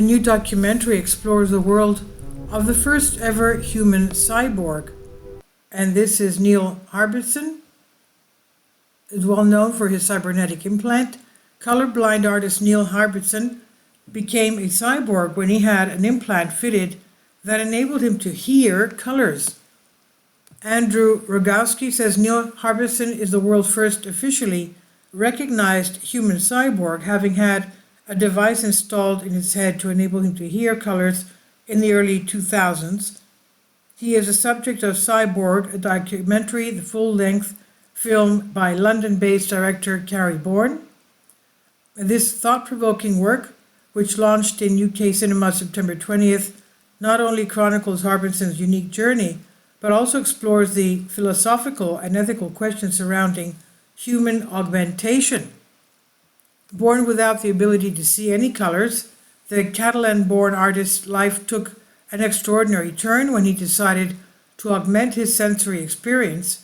A new documentary explores the world of the first ever human cyborg. And this is Neil-Harbisson, is well known for his cybernetic implant. Colorblind artist Neil-Harbisson became a cyborg when he had an implant fitted that enabled him to hear colors. Andrew Rogowski says Neil-Harbisson is the world's first officially recognized human cyborg, having had a device installed in his head to enable him to hear colors in the early 2000s. He is a subject of Cyborg, a documentary, the full-length film by London-based director Carrie Bourne. This thought-provoking work, which launched in UK cinema September 20th, not only chronicles Harbisson's unique journey, but also explores the philosophical and ethical questions surrounding human augmentation. Born without the ability to see any colors, the Catalan-born artist's life took an extraordinary turn when he decided to augment his sensory experience.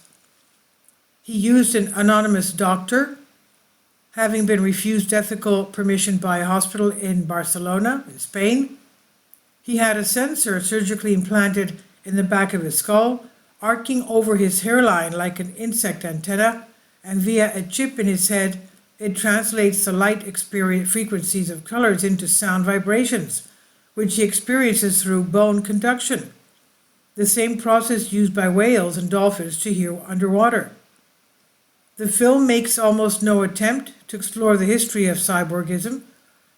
He used an anonymous doctor, having been refused ethical permission by a hospital in Barcelona, Spain. He had a sensor surgically implanted in the back of his skull, arcing over his hairline like an insect antenna, and via a chip in his head, it translates the light frequencies of colors into sound vibrations, which he experiences through bone conduction, the same process used by whales and dolphins to hear underwater. The film makes almost no attempt to explore the history of cyborgism,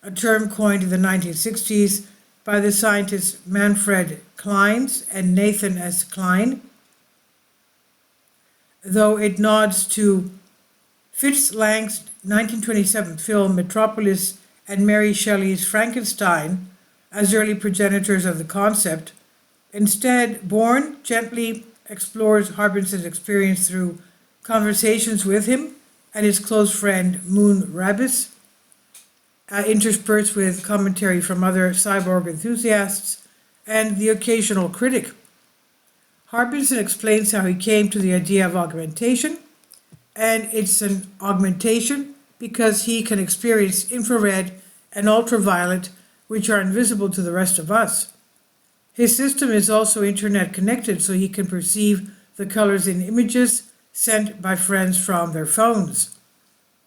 a term coined in the 1960s by the scientists Manfred Clynes and Nathan S. Klein, though it nods to Fritz Lang's 1927 film Metropolis and Mary Shelley's Frankenstein as early progenitors of the concept. Instead, Bourne gently explores Harbisson's experience through conversations with him and his close friend Moon Rabis, interspersed with commentary from other cyborg enthusiasts and the occasional critic. Harbisson explains how he came to the idea of augmentation, and it's an augmentation because he can experience infrared and ultraviolet, which are invisible to the rest of us. His system is also internet connected, so he can perceive the colors in images sent by friends from their phones.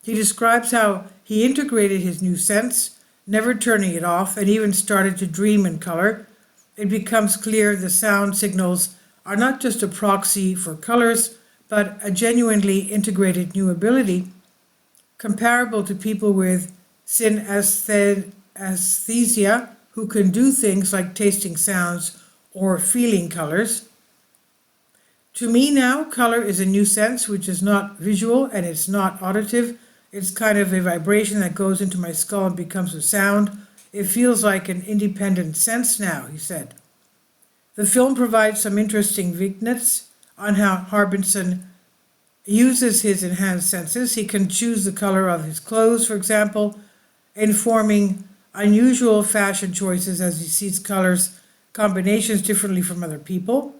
He describes how he integrated his new sense, never turning it off, and even started to dream in color. It becomes clear the sound signals are not just a proxy for colors, but a genuinely integrated new ability, comparable to people with synesthesia, who can do things like tasting sounds or feeling colors. To me now, color is a new sense which is not visual and it's not auditive. It's kind of a vibration that goes into my skull and becomes a sound. It feels like an independent sense now, he said. The film provides some interesting vignettes on how Harbisson uses his enhanced senses. He can choose the color of his clothes, for example, informing unusual fashion choices as he sees colors combinations differently from other people.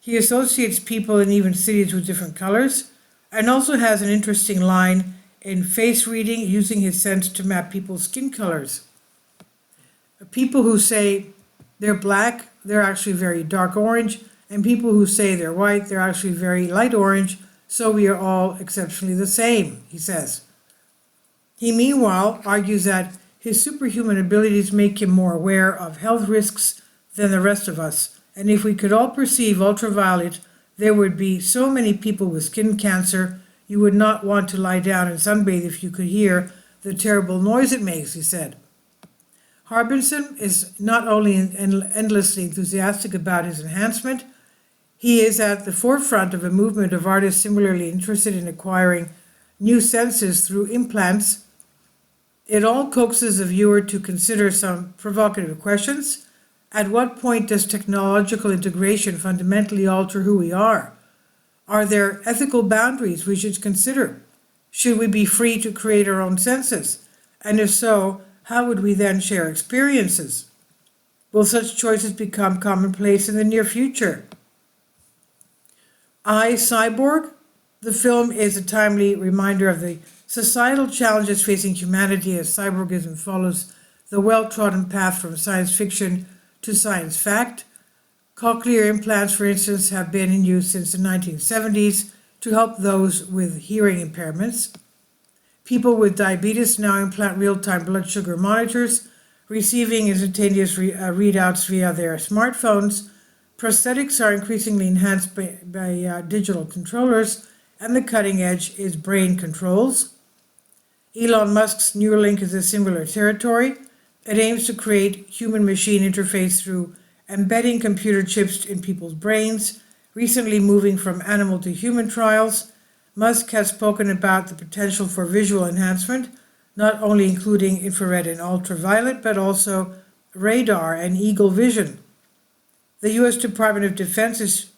He associates people and even cities with different colors, and also has an interesting line in face reading, using his sense to map people's skin colors. People who say they're black, they're actually very dark orange, and people who say they're white, they're actually very light orange, so we are all exceptionally the same, he says. He meanwhile argues that his superhuman abilities make him more aware of health risks than the rest of us, and if we could all perceive ultraviolet, there would be so many people with skin cancer, you would not want to lie down and sunbathe if you could hear the terrible noise it makes, he said. Harbisson is not only endlessly enthusiastic about his enhancement, he is at the forefront of a movement of artists similarly interested in acquiring new senses through implants. It all coaxes the viewer to consider some provocative questions. At what point does technological integration fundamentally alter who we are? Are there ethical boundaries we should consider? Should we be free to create our own senses? And if so, how would we then share experiences? Will such choices become commonplace in the near future? Cyborg? The film is a timely reminder of the societal challenges facing humanity as cyborgism follows the well-trodden path from science fiction to science fact. Cochlear implants, for instance, have been in use since the 1970s to help those with hearing impairments. People with diabetes now implant real-time blood sugar monitors, receiving instantaneous readouts via their smartphones. Prosthetics are increasingly enhanced by digital controllers, and the cutting edge is brain controls. Elon Musk's Neuralink is a similar territory. It aims to create human-machine interface through embedding computer chips in people's brains, recently moving from animal to human trials. Musk has spoken about the potential for visual enhancement, not only including infrared and ultraviolet, but also radar and eagle vision. The U.S. Department of Defense is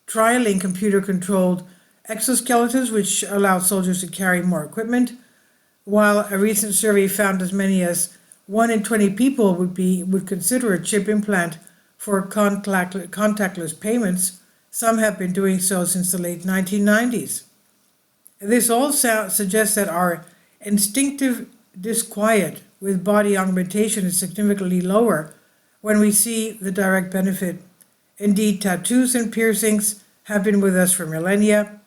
trialing computer-controlled exoskeletons, which allow soldiers to carry more equipment, while a recent survey found as many as 1 in 20 people would consider a chip implant for contactless payments. Some have been doing so since the late 1990s. This all suggests that our instinctive disquiet with body augmentation is significantly lower when we see the direct benefit. Indeed, tattoos and piercings have been with us for millennia.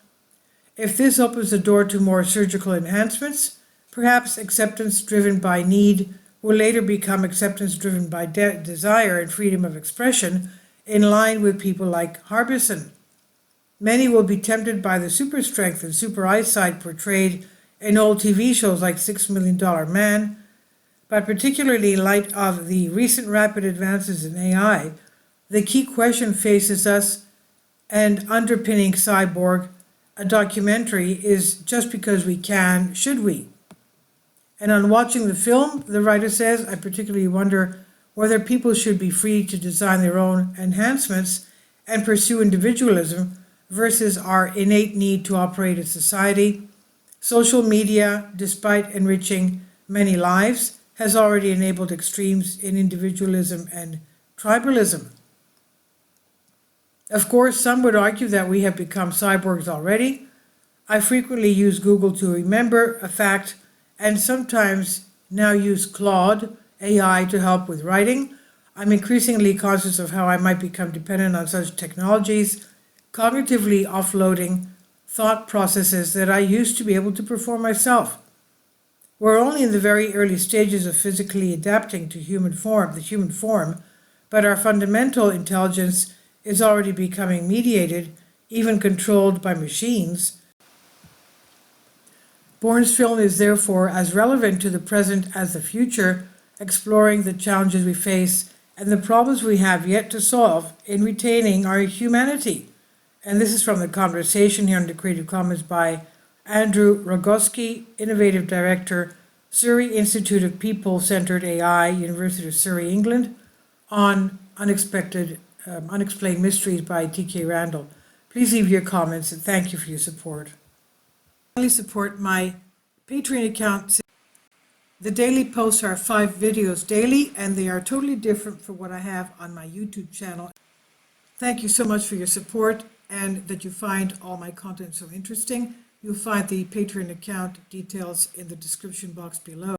If this opens the door to more surgical enhancements, perhaps acceptance driven by need will later become acceptance driven by desire and freedom of expression, in line with people like Harbisson. Many will be tempted by the super strength and super eyesight portrayed in old TV shows like $6 Million Man, but particularly in light of the recent rapid advances in AI, the key question faces us, and underpinning Cyborg, a documentary, is just because we can, should we? And on watching the film, the writer says, I particularly wonder whether people should be free to design their own enhancements and pursue individualism versus our innate need to operate as society. Social media, despite enriching many lives, has already enabled extremes in individualism and tribalism. Of course, some would argue that we have become cyborgs already. I frequently use Google to remember a fact, and sometimes now use Claude AI to help with writing. I'm increasingly conscious of how I might become dependent on such technologies, cognitively offloading thought processes that I used to be able to perform myself. We're only in the very early stages of physically adapting to the human form, but our fundamental intelligence is already becoming mediated, even controlled by machines. Bourne's film is therefore as relevant to the present as the future, exploring the challenges we face and the problems we have yet to solve in retaining our humanity. And this is from the conversation here on the Creative Commons by Andrew Rogoski, Innovative Director, Surrey Institute of People-Centered AI, University of Surrey, England, on Unexplained Mysteries by T.K. Randall. Please leave your comments, and thank you for your support. Finally, support my Patreon account. The daily posts are 5 videos daily, and they are totally different from what I have on my YouTube channel. Thank you so much for your support and that you find all my content so interesting. You'll find the Patreon account details in the description box below.